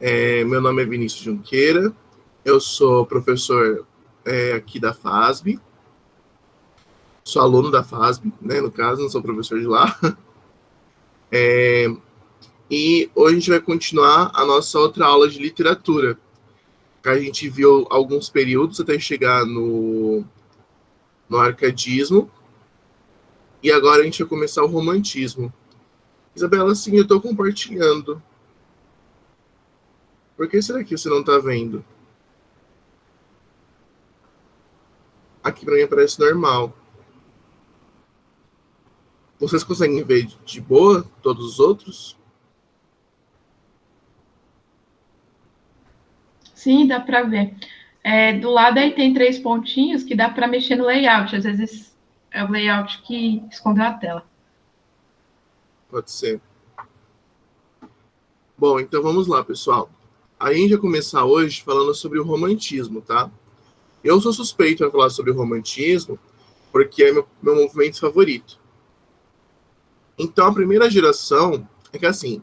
Meu nome é Vinícius Junqueira, eu sou professor aqui da FASB, sou aluno da FASB, né, no caso, não sou professor de lá. E hoje a gente vai continuar a nossa outra aula de literatura, que a gente viu alguns períodos até chegar no arcadismo, e agora a gente vai começar o romantismo. Isabela, sim, eu estou compartilhando. Por que será que você não está vendo? Aqui para mim aparece normal. Vocês conseguem ver de boa todos os outros? Sim, dá para ver. Do lado aí tem 3 pontinhos que dá para mexer no layout. Às vezes é o layout que escondeu a tela. Pode ser. Bom, então vamos lá, pessoal. A gente vai começar hoje falando sobre o romantismo, tá? Eu sou suspeito para falar sobre o romantismo porque é meu movimento favorito. Então, a primeira geração é que, assim,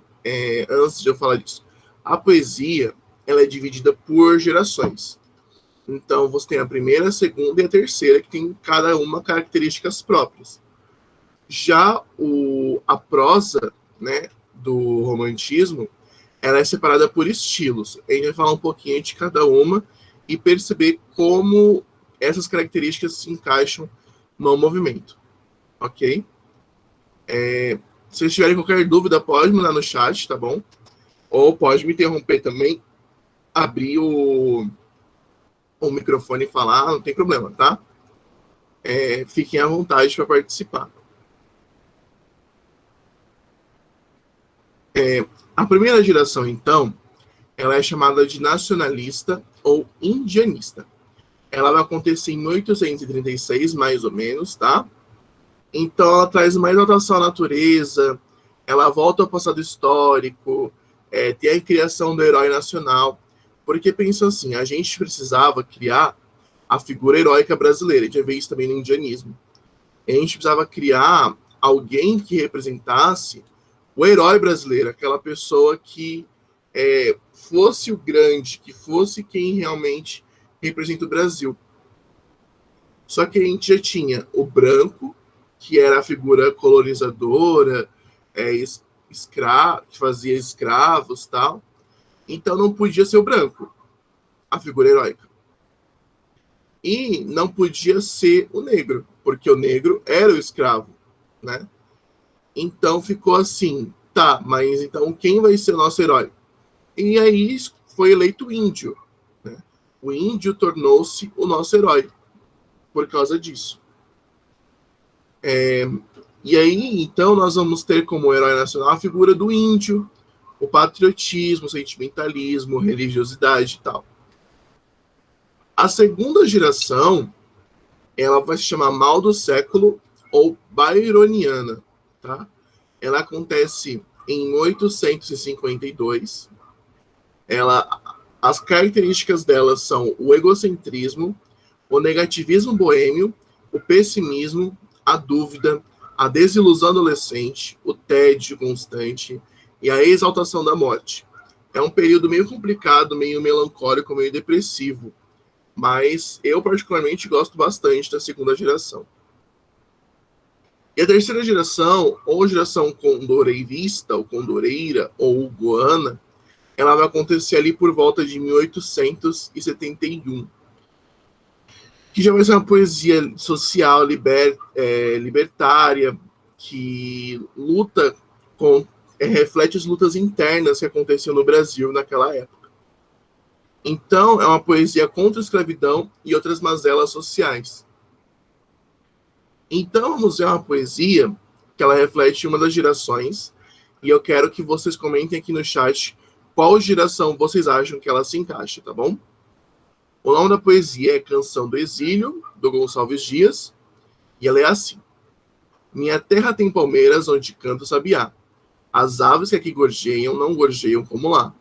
antes de eu falar disso, a poesia ela é dividida por gerações. Então, você tem a primeira, a segunda e a terceira, que tem cada uma características próprias. Já a prosa, né, do romantismo, ela é separada por estilos. A gente vai falar um pouquinho de cada uma e perceber como essas características se encaixam no movimento. Ok? Se vocês tiverem qualquer dúvida, pode mandar no chat, tá bom? Ou pode me interromper também, abrir o microfone e falar, não tem problema, tá? Fiquem à vontade para participar. A primeira geração, então, ela é chamada de nacionalista ou indianista. Ela vai acontecer em 1836, mais ou menos, tá? Então, ela traz mais notação à natureza, ela volta ao passado histórico, tem a criação do herói nacional, porque pensa assim, a gente precisava criar a figura heróica brasileira, de vez também no indianismo. A gente precisava criar alguém que representasse o herói brasileiro, aquela pessoa que fosse o grande, que fosse quem realmente representa o Brasil. Só que a gente já tinha o branco, que era a figura colonizadora, que fazia escravos, tal. Então não podia ser o branco, a figura heróica. E não podia ser o negro, porque o negro era o escravo, né? Então ficou assim, tá, mas então quem vai ser o nosso herói? E aí foi eleito o índio, né? O índio tornou-se o nosso herói por causa disso. E aí, então, nós vamos ter como herói nacional a figura do índio, o patriotismo, o sentimentalismo, religiosidade e tal. A segunda geração, ela vai se chamar Mal do Século ou Byroniana, tá? Ela acontece em 1852. As características dela são o egocentrismo, o negativismo boêmio, o pessimismo, a dúvida, a desilusão adolescente, o tédio constante e a exaltação da morte. É um período meio complicado, meio melancólico, meio depressivo, mas eu particularmente gosto bastante da segunda geração. E a terceira geração, ou geração condoreirista, ou condoreira, ou goana, ela vai acontecer ali por volta de 1871. Que já vai ser uma poesia social, libertária, que luta reflete as lutas internas que aconteciam no Brasil naquela época. Então, é uma poesia contra a escravidão e outras mazelas sociais. Então, vamos ver uma poesia que ela reflete uma das gerações, e eu quero que vocês comentem aqui no chat qual geração vocês acham que ela se encaixa, tá bom? O nome da poesia é Canção do Exílio, do Gonçalves Dias, e ela é assim. Minha terra tem palmeiras onde canta o sabiá. As aves que aqui gorjeiam não gorjeiam como lá.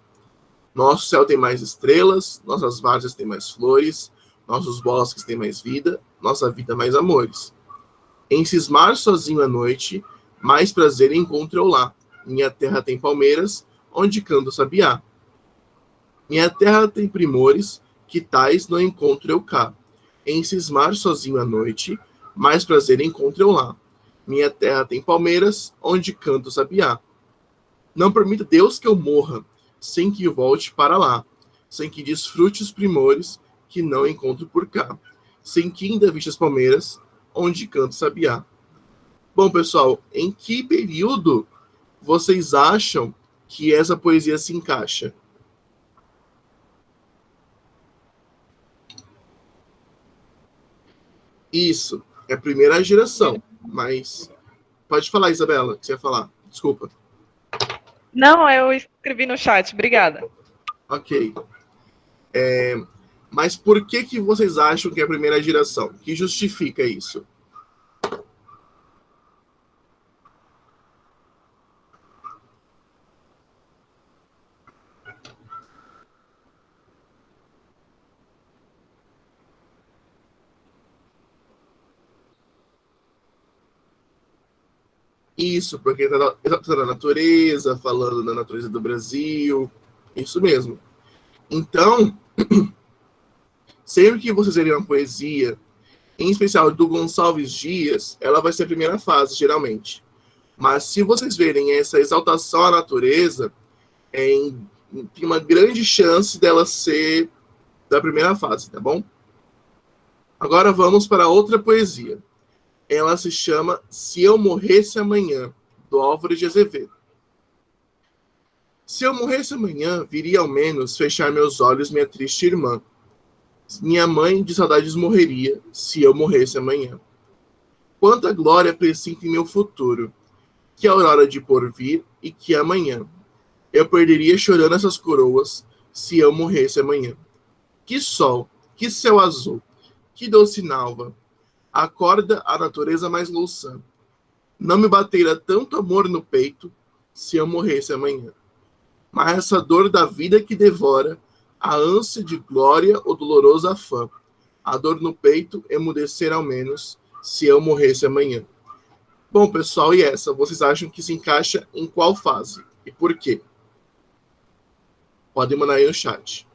Nosso céu tem mais estrelas, nossas várzeas têm mais flores, nossos bosques têm mais vida, nossa vida mais amores. Em cismar sozinho à noite, mais prazer encontro eu lá. Minha terra tem palmeiras onde canta o sabiá. Minha terra tem primores, que tais não encontro eu cá. Em cismar sozinho à noite, mais prazer encontro eu lá. Minha terra tem palmeiras, onde canta o sabiá. Não permita Deus que eu morra, sem que volte para lá, sem que desfrute os primores, que não encontro por cá, sem que ainda viste as palmeiras, onde canta o sabiá. Bom, pessoal, em que período vocês acham que essa poesia se encaixa? Isso, é a primeira geração, mas pode falar, Isabela, o que você ia falar. Desculpa. Não, eu escrevi no chat, obrigada. Ok. Mas por que vocês acham que é a primeira geração? O que justifica isso? Isso, porque está na natureza, falando da natureza do Brasil. Isso mesmo. Então, sempre que vocês lerem uma poesia, em especial do Gonçalves Dias, ela vai ser a primeira fase, geralmente. Mas se vocês verem essa exaltação à natureza, tem uma grande chance dela ser da primeira fase, tá bom? Agora vamos para outra poesia. Ela se chama Se Eu Morresse Amanhã, do Álvaro de Azevedo. Se eu morresse amanhã, viria ao menos fechar meus olhos minha triste irmã. Minha mãe de saudades morreria, se eu morresse amanhã. Quanta glória presinto em meu futuro, que aurora de porvir e que amanhã. Eu perderia chorando essas coroas, se eu morresse amanhã. Que sol, que céu azul, que doce nalva, acorda a natureza mais louçã. Não me bateira tanto amor no peito, se eu morresse amanhã. Mas essa dor da vida que devora, a ânsia de glória ou doloroso afã, a dor no peito emudecer ao menos, se eu morresse amanhã. Bom, pessoal, e essa? Vocês acham que se encaixa em qual fase? E por quê? Podem mandar aí no chat.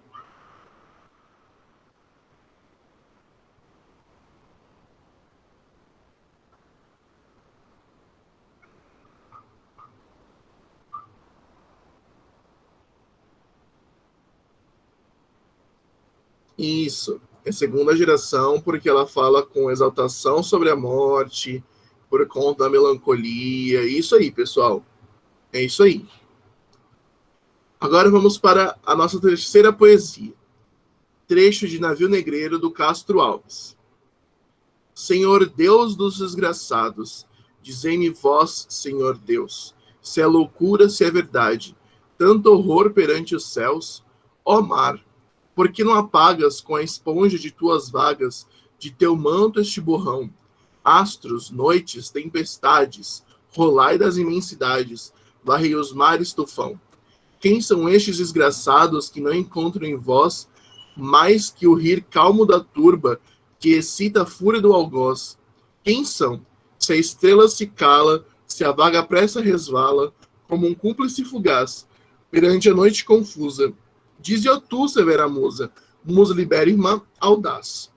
Isso, é segunda geração, porque ela fala com exaltação sobre a morte, por conta da melancolia. Isso aí, pessoal. É isso aí. Agora vamos para a nossa terceira poesia. Trecho de Navio Negreiro, do Castro Alves. Senhor Deus dos desgraçados, dizei-me vós, Senhor Deus, se é loucura, se é verdade, tanto horror perante os céus, ó mar, por que não apagas com a esponja de tuas vagas, de teu manto este borrão? Astros, noites, tempestades, rolai das imensidades, varrei os mares tufão. Quem são estes desgraçados que não encontram em vós mais que o rir calmo da turba que excita a fúria do algoz? Quem são? Se a estrela se cala, se a vaga pressa resvala, como um cúmplice fugaz, perante a noite confusa, dize-o tu, severa musa, musa libérrima, audaz.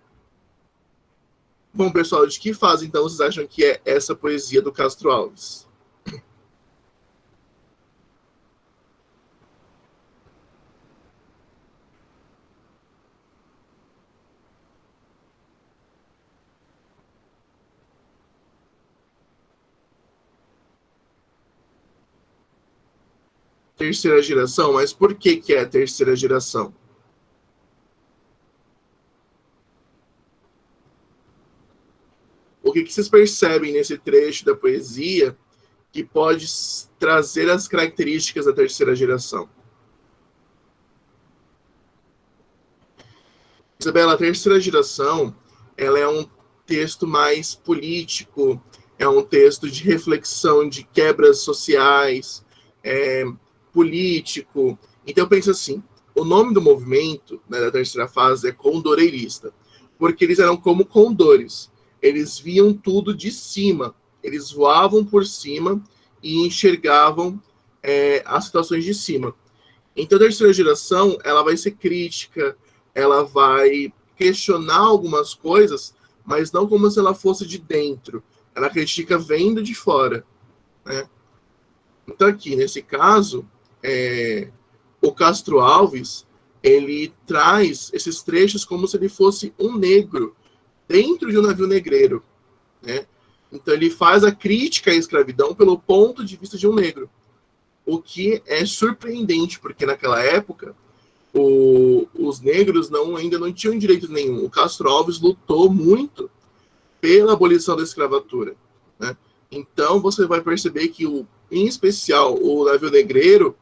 Bom, pessoal, de que fase, então, vocês acham que é essa poesia do Castro Alves? Terceira geração? Mas por que é a terceira geração? O que vocês percebem nesse trecho da poesia que pode trazer as características da terceira geração? Isabela, a terceira geração, ela é um texto mais político, é um texto de reflexão de quebras sociais, político. Então, pensa assim, o nome do movimento, né, da terceira fase é condoreirista, porque eles eram como condores. Eles viam tudo de cima, eles voavam por cima e enxergavam as situações de cima. Então, a terceira geração, ela vai ser crítica, ela vai questionar algumas coisas, mas não como se ela fosse de dentro. Ela critica vendo de fora, né? Então, aqui, nesse caso, o Castro Alves, ele traz esses trechos como se ele fosse um negro dentro de um navio negreiro, né? Então, ele faz a crítica à escravidão pelo ponto de vista de um negro. O que é surpreendente, porque naquela época os negros ainda não tinham direito nenhum. O Castro Alves lutou muito pela abolição da escravatura, né? Então você vai perceber que, em especial, o Navio Negreiro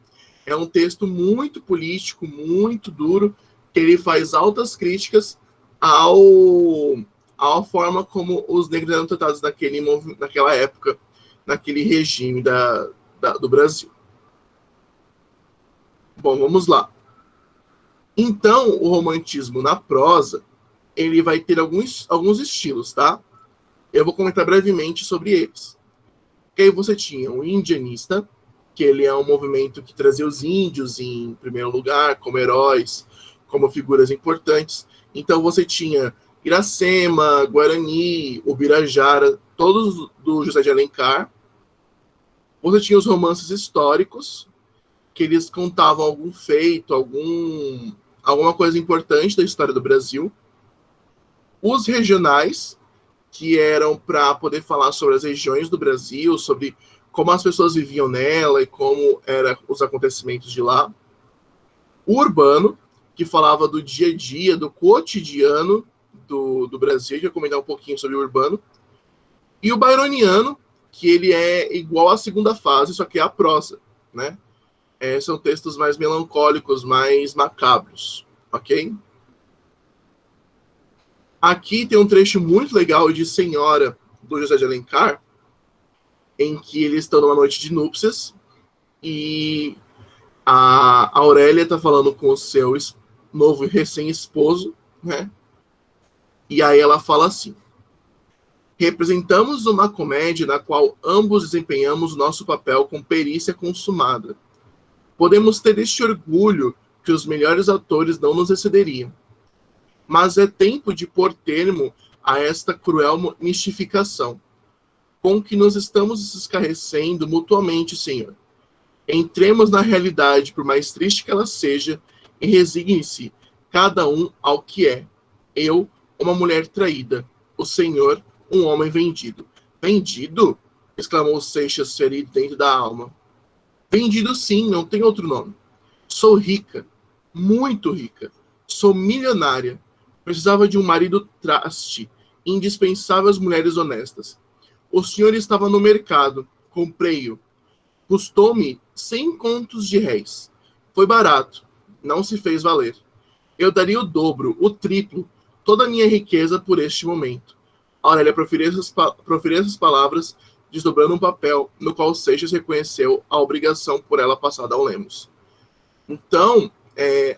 é um texto muito político, muito duro, que ele faz altas críticas à forma como os negros eram tratados naquela época, naquele regime do Brasil. Bom, vamos lá. Então, o romantismo na prosa, ele vai ter alguns estilos, tá? Eu vou comentar brevemente sobre eles. Que aí você tinha o indianista, que ele é um movimento que trazia os índios em primeiro lugar, como heróis, como figuras importantes. Então você tinha Iracema, Guarani, Ubirajara, todos do José de Alencar. Você tinha os romances históricos, que eles contavam algum feito, alguma coisa importante da história do Brasil. Os regionais, que eram para poder falar sobre as regiões do Brasil, sobre como as pessoas viviam nela e como eram os acontecimentos de lá. O urbano, que falava do dia a dia, do cotidiano do Brasil, que eu vou comentar um pouquinho sobre o urbano. E o byroniano, que ele é igual à segunda fase, só que é a prosa, né? São textos mais melancólicos, mais macabros, ok? Aqui tem um trecho muito legal de Senhora, do José de Alencar, em que eles estão numa noite de núpcias e a Aurélia está falando com o seu novo recém-esposo, né? E aí ela fala assim: representamos uma comédia na qual ambos desempenhamos nosso papel com perícia consumada. Podemos ter este orgulho que os melhores atores não nos excederiam. Mas é tempo de pôr termo a esta cruel mistificação, com que nos estamos escarrecendo mutuamente, Senhor. Entremos na realidade, por mais triste que ela seja, e resigne-se cada um ao que é. Eu, uma mulher traída. O Senhor, um homem vendido. Vendido? Exclamou Seixas, ferido dentro da alma. Vendido sim, não tem outro nome. Sou rica, muito rica. Sou milionária. Precisava de um marido traste, indispensável às mulheres honestas. O senhor estava no mercado, comprei-o. Custou-me 100 contos de réis. Foi barato, não se fez valer. Eu daria o dobro, o triplo, toda a minha riqueza por este momento. Aurélia proferiu essas palavras, desdobrando um papel no qual Seixas reconheceu a obrigação por ela passada ao Lemos. Então,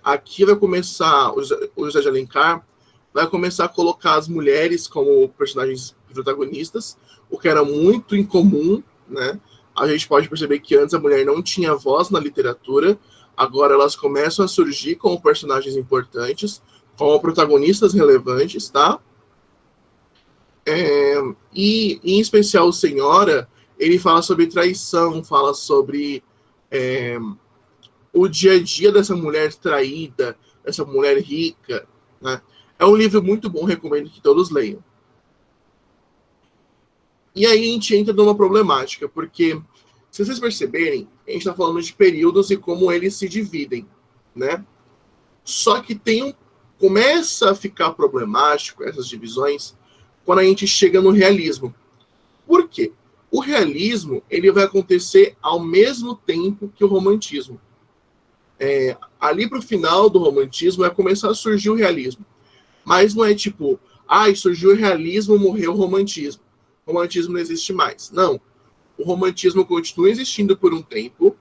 aqui vai começar, o José de Alencar vai começar a colocar as mulheres como personagens protagonistas, o que era muito incomum, né? A gente pode perceber que antes a mulher não tinha voz na literatura, agora elas começam a surgir como personagens importantes, como protagonistas relevantes, tá? E, em especial, o Senhora, ele fala sobre traição, fala sobre o dia a dia dessa mulher traída, dessa mulher rica, né? É um livro muito bom, recomendo que todos leiam. E aí a gente entra numa problemática, porque, se vocês perceberem, a gente está falando de períodos e como eles se dividem, né? Só que começa a ficar problemático essas divisões quando a gente chega no realismo. Por quê? O realismo ele vai acontecer ao mesmo tempo que o romantismo. Ali para o final do romantismo vai começar a surgir o realismo. Mas não é tipo, surgiu o realismo, morreu o romantismo. O romantismo não existe mais. Não. O romantismo continua existindo por um tempo,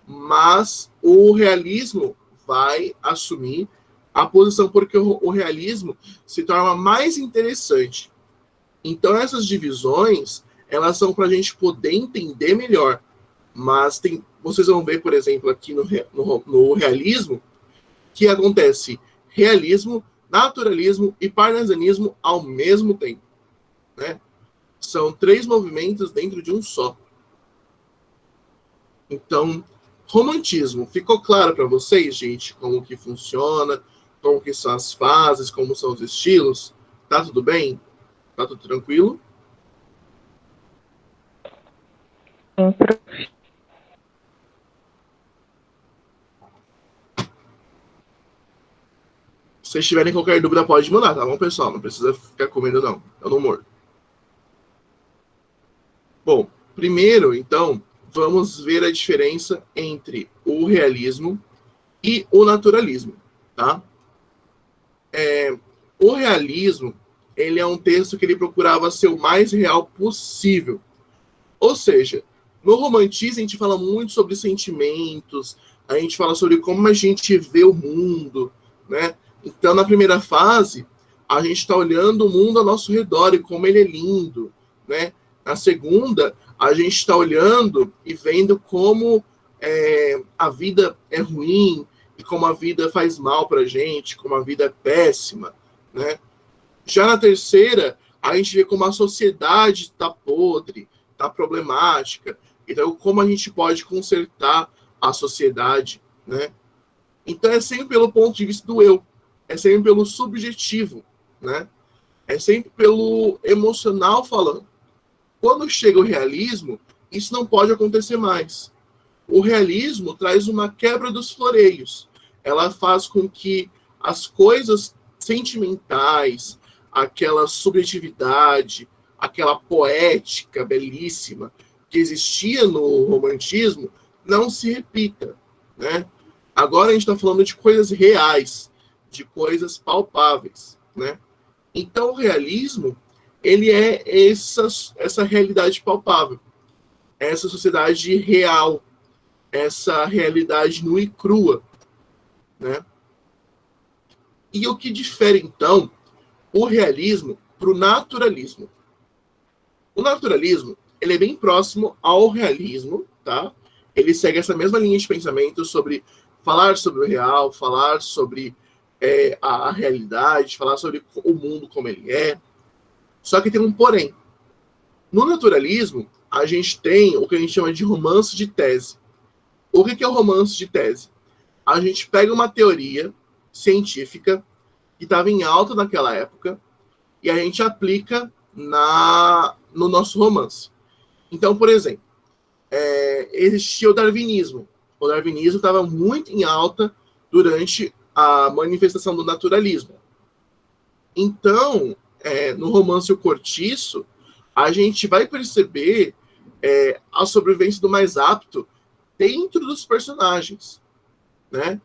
mas o realismo vai assumir a posição porque o realismo se torna mais interessante. Então essas divisões, elas são para a gente poder entender melhor. Mas vocês vão ver, por exemplo, aqui no realismo, que acontece realismo, naturalismo e parnasianismo ao mesmo tempo, né? São 3 movimentos dentro de um só. Então, romantismo, ficou claro para vocês, gente, como que funciona, como que são as fases, como são os estilos? Tá tudo bem? Tá tudo tranquilo? Se vocês tiverem qualquer dúvida, pode mandar, tá bom, pessoal? Não precisa ficar com medo, não. Eu não mordo. Bom, primeiro, então, vamos ver a diferença entre o realismo e o naturalismo, tá? O realismo, ele é um texto que ele procurava ser o mais real possível. Ou seja, no romantismo a gente fala muito sobre sentimentos, a gente fala sobre como a gente vê o mundo, né? Então, na primeira fase, a gente está olhando o mundo ao nosso redor e como ele é lindo, né? Na segunda, a gente está olhando e vendo como a vida é ruim e como a vida faz mal para a gente, como a vida é péssima, né? Já na terceira, a gente vê como a sociedade está podre, está problemática. Então, como a gente pode consertar a sociedade, né? Então, é sempre pelo ponto de vista do eu. É sempre pelo subjetivo, né? É sempre pelo emocional falando. Quando chega o realismo, isso não pode acontecer mais. O realismo traz uma quebra dos floreios. Ela faz com que as coisas sentimentais, aquela subjetividade, aquela poética belíssima que existia no romantismo, não se repita, né? Agora a gente está falando de coisas reais, de coisas palpáveis, né? Então o realismo, ele é essa realidade palpável, essa sociedade real, essa realidade nua e crua, né? E o que difere, então, o realismo para o naturalismo? O naturalismo, ele é bem próximo ao realismo, tá? Ele segue essa mesma linha de pensamento sobre falar sobre o real, falar sobre a realidade, falar sobre o mundo como ele é. Só que tem um porém. No naturalismo, a gente tem o que a gente chama de romance de tese. O que é o romance de tese? A gente pega uma teoria científica que estava em alta naquela época e a gente aplica no nosso romance. Então, por exemplo, existia o darwinismo. O darwinismo estava muito em alta durante a manifestação do naturalismo. Então, no romance O Cortiço, a gente vai perceber a sobrevivência do mais apto dentro dos personagens, né?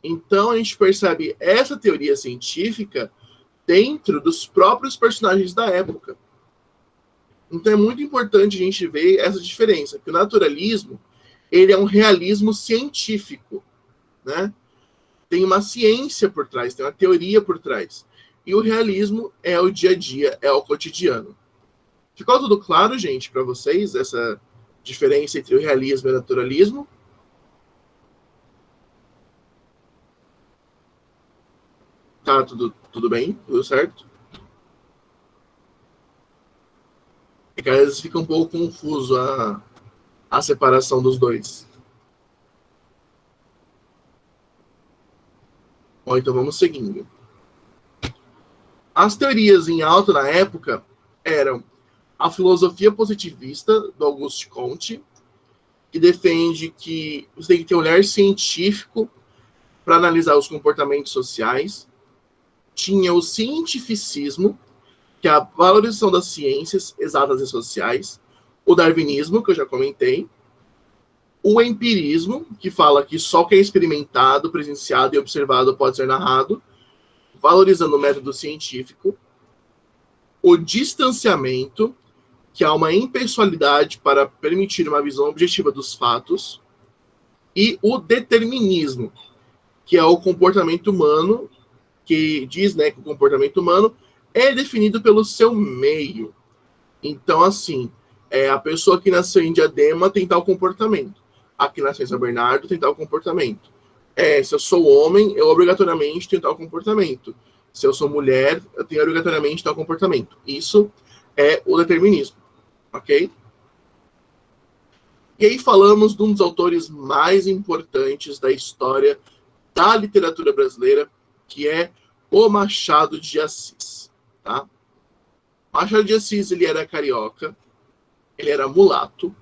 Então, a gente percebe essa teoria científica dentro dos próprios personagens da época. Então, é muito importante a gente ver essa diferença, que o naturalismo, ele é um realismo científico, né? Tem uma ciência por trás, tem uma teoria por trás. E o realismo é o dia a dia, é o cotidiano. Ficou tudo claro, gente, para vocês, essa diferença entre o realismo e o naturalismo? Tá tudo bem? Tudo certo? É que às vezes fica um pouco confuso a separação dos dois. Bom, então vamos seguindo. As teorias em alta na época eram a filosofia positivista do Auguste Comte, que defende que você tem que ter um olhar científico para analisar os comportamentos sociais. Tinha o cientificismo, que é a valorização das ciências exatas e sociais. O darwinismo, que eu já comentei. O empirismo, que fala que só o que é experimentado, presenciado e observado pode ser narrado, valorizando o método científico. O distanciamento, que há uma impessoalidade para permitir uma visão objetiva dos fatos. E o determinismo, que é o comportamento humano, que diz, né, que o comportamento humano é definido pelo seu meio. Então, assim, A pessoa que nasceu em Diadema tem tal comportamento. A que nasceu em São Bernardo tem tal comportamento. Se eu sou homem, eu obrigatoriamente tenho tal comportamento. Se eu sou mulher, eu tenho obrigatoriamente tal comportamento. Isso é o determinismo, ok? E aí falamos de um dos autores mais importantes da história da literatura brasileira, que é o Machado de Assis, tá? Machado de Assis, ele era carioca, ele era mulato,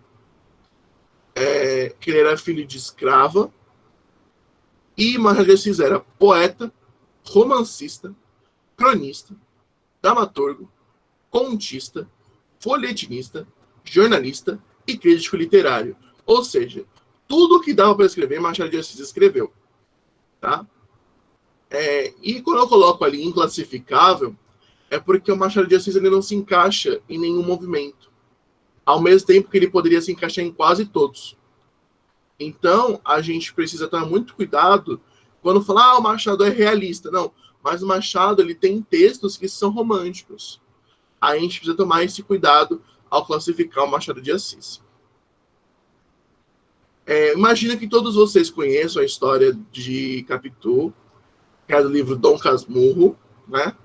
que ele era filho de escrava, e Machado de Assis era poeta, romancista, cronista, dramaturgo, contista, folhetinista, jornalista e crítico literário. Ou seja, tudo que dava para escrever, Machado de Assis escreveu. Tá? E quando eu coloco ali inclassificável, é porque o Machado de Assis ele não se encaixa em nenhum movimento, ao mesmo tempo que ele poderia se encaixar em quase todos. Então, a gente precisa tomar muito cuidado quando falar, o Machado é realista. Não, mas o Machado ele tem textos que são românticos. Aí a gente precisa tomar esse cuidado ao classificar o Machado de Assis. Imagina que todos vocês conheçam a história de Capitu, que é do livro Dom Casmurro, né?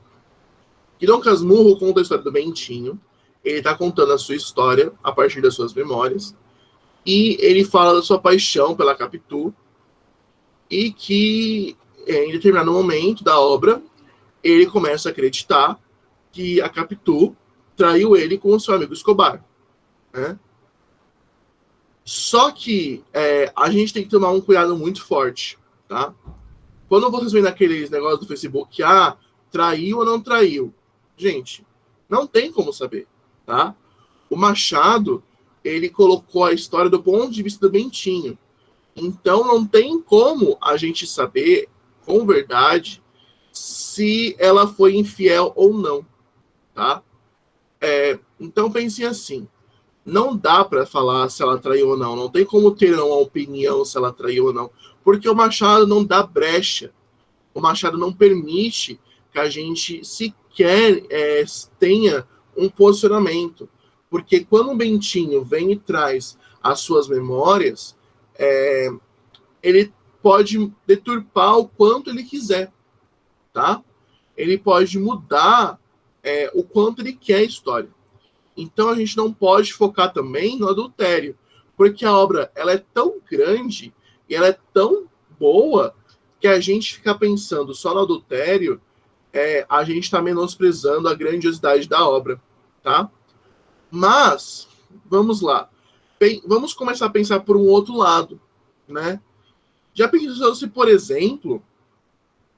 Que Dom Casmurro conta a história do Bentinho. Ele está contando a sua história a partir das suas memórias. E ele fala da sua paixão pela Capitu. E que, em determinado momento da obra, ele começa a acreditar que a Capitu traiu ele com o seu amigo Escobar, né? Só que a gente tem que tomar um cuidado muito forte, tá? Quando vocês veem naqueles negócios do Facebook, traiu ou não traiu? Gente, não tem como saber, tá? O Machado, ele colocou a história do ponto de vista do Bentinho. Então, não tem como a gente saber, com verdade, se ela foi infiel ou não, tá? Então, pense assim. Não dá para falar se ela traiu ou não. Não tem como ter uma opinião se ela traiu ou não. Porque o Machado não dá brecha. O Machado não permite que a gente sequer tenha um posicionamento. Porque quando o Bentinho vem e traz as suas memórias, ele pode deturpar o quanto ele quiser. Tá? Ele pode mudar o quanto ele quer a história. Então a gente não pode focar também no adultério, porque a obra ela é tão grande e ela é tão boa que a gente ficar pensando só no adultério, a gente está menosprezando a grandiosidade da obra, tá? Mas, vamos lá. Vamos começar a pensar por um outro lado, né? Já pensou se, por exemplo,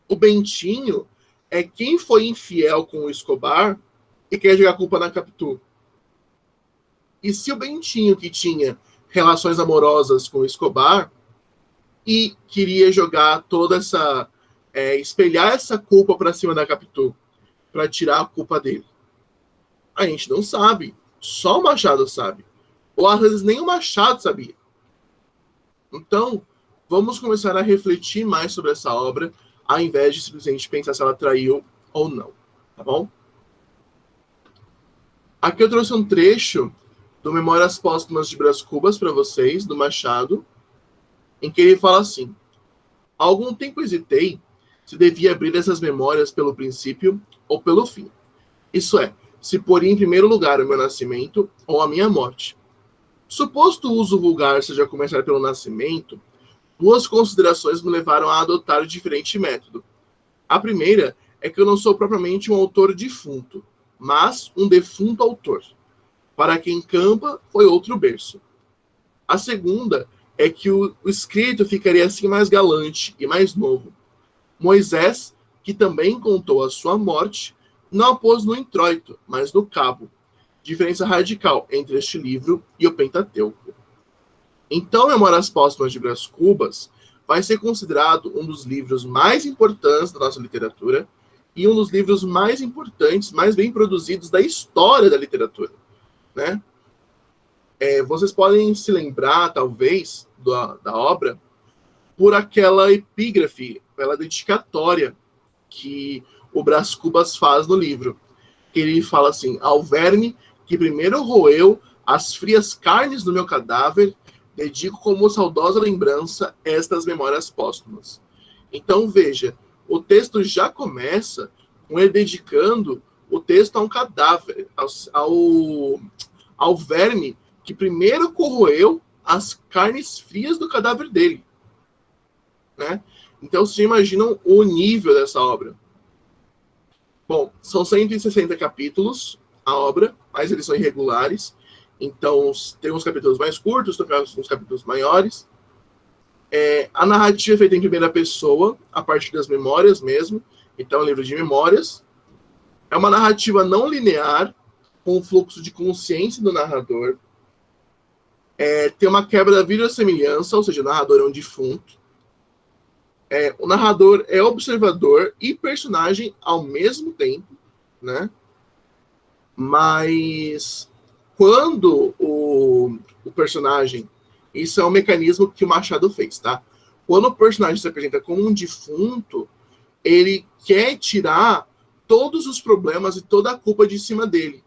o Bentinho é quem foi infiel com o Escobar e quer jogar a culpa na Capitu? E se o Bentinho, que tinha relações amorosas com o Escobar e queria jogar toda essa... espelhar essa culpa para cima da Capitu, para tirar a culpa dele? A gente não sabe. Só o Machado sabe. Ou às vezes nem o Machado sabia. Então, vamos começar a refletir mais sobre essa obra, ao invés de simplesmente pensar se ela traiu ou não. Tá bom? Aqui eu trouxe um trecho do Memórias Póstumas de Brás Cubas para vocês, do Machado, em que ele fala assim: há algum tempo hesitei se devia abrir essas memórias pelo princípio ou pelo fim. Isso é, se pôr em primeiro lugar o meu nascimento ou a minha morte. Suposto o uso vulgar seja começar pelo nascimento, duas considerações me levaram a adotar diferente método. A primeira é que eu não sou propriamente um autor defunto, mas um defunto autor. Para quem campa, foi outro berço. A segunda é que o escrito ficaria assim mais galante e mais novo. Moisés, que também contou a sua morte, não a pôs no introito, mas no cabo. Diferença radical entre este livro e o Pentateuco. Então, Memórias Póstumas de Brás Cubas vai ser considerado um dos livros mais importantes da nossa literatura e um dos livros mais importantes, mais bem produzidos da história da literatura. Né? Vocês podem se lembrar, talvez, da obra por aquela epígrafe, pela dedicatória que o Brás Cubas faz no livro. Que ele fala assim: ao verme que primeiro roeu As frias carnes do meu cadáver dedico como saudosa lembrança estas memórias póstumas. Então, veja, o texto já começa com ele dedicando o texto a um cadáver, ao verme que primeiro corroeu as carnes frias do cadáver dele. Né? Então, vocês imaginam o nível dessa obra. Bom, são 160 capítulos a obra, mas eles são irregulares. Então, tem uns capítulos mais curtos, tem uns capítulos maiores. A narrativa é feita em primeira pessoa, a partir das memórias mesmo. Então, é um livro de memórias. É uma narrativa não linear, com o fluxo de consciência do narrador. Tem uma quebra da verossimilhança, ou seja, o narrador é um defunto. O narrador é observador e personagem ao mesmo tempo, né? Mas quando o personagem... Isso é um mecanismo que o Machado fez, tá? Quando o personagem se apresenta como um defunto, ele quer tirar todos os problemas e toda a culpa de cima dele.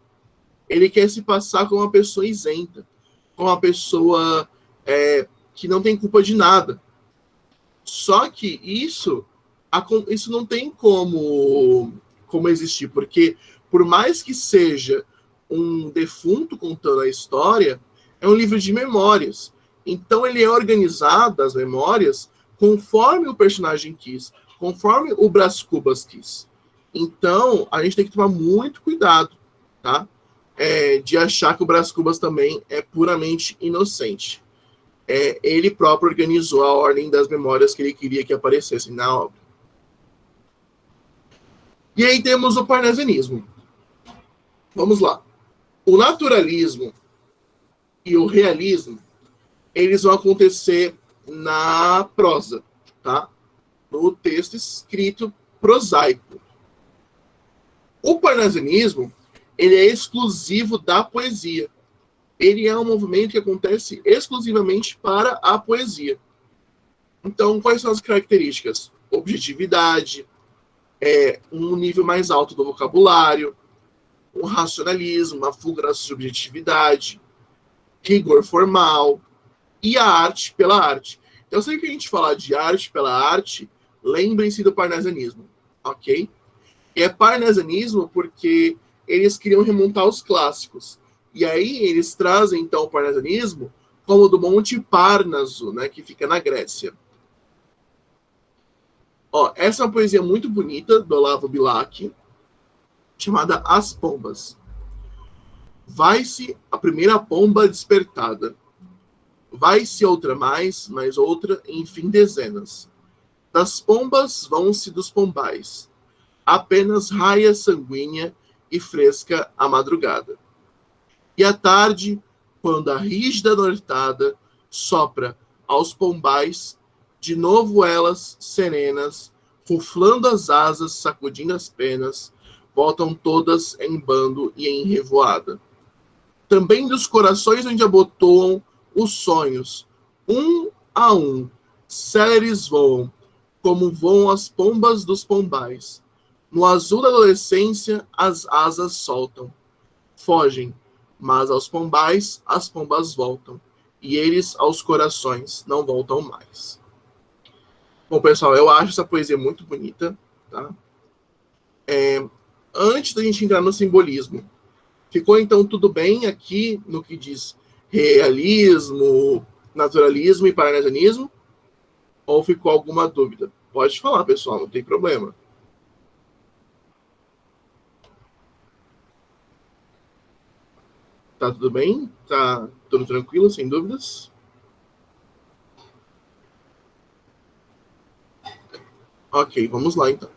Ele quer se passar como uma pessoa isenta, como uma pessoa que não tem culpa de nada. Só que isso não tem como existir, porque por mais que seja um defunto contando a história, é um livro de memórias. Então ele é organizado, as memórias, conforme o personagem quis, conforme o Brás Cubas quis. Então, a gente tem que tomar muito cuidado, tá? De achar que o Brás Cubas também é puramente inocente. Ele próprio organizou a ordem das memórias que ele queria que aparecessem na obra. E aí temos o parnasianismo. Vamos lá. O naturalismo e o realismo, eles vão acontecer na prosa, tá? No texto escrito prosaico. O parnasianismo, ele é exclusivo da poesia. Ele é um movimento que acontece exclusivamente para a poesia. Então, quais são as características? Objetividade, um nível mais alto do vocabulário, um racionalismo, uma fuga da subjetividade, rigor formal e a arte pela arte. Então, sempre que a gente falar de arte pela arte, lembrem-se do parnasianismo, ok? E é parnasianismo porque eles queriam remontar os clássicos. E aí eles trazem, então, o parnasianismo como do Monte Parnaso, né, que fica na Grécia. Essa é uma poesia muito bonita, do Olavo Bilac, chamada As Pombas. Vai-se a primeira pomba despertada. Vai-se outra mais outra, enfim, dezenas. Das pombas vão-se dos pombais. Apenas raia sanguínea e fresca a madrugada. E à tarde, quando a rígida noitada sopra aos pombais, de novo elas, serenas, ruflando as asas, sacudindo as penas, voltam todas em bando e em revoada. Também dos corações onde abotoam os sonhos, um a um, céleres voam, como voam as pombas dos pombais. No azul da adolescência, as asas soltam. Fogem, mas aos pombais, as pombas voltam. E eles, aos corações, não voltam mais. Bom, pessoal, eu acho essa poesia muito bonita, tá? Antes da gente entrar no simbolismo, ficou então tudo bem aqui no que diz realismo, naturalismo e parnasianismo? Ou ficou alguma dúvida? Pode falar, pessoal, não tem problema. Tá tudo bem? Tá tudo tranquilo, sem dúvidas? Ok, vamos lá então.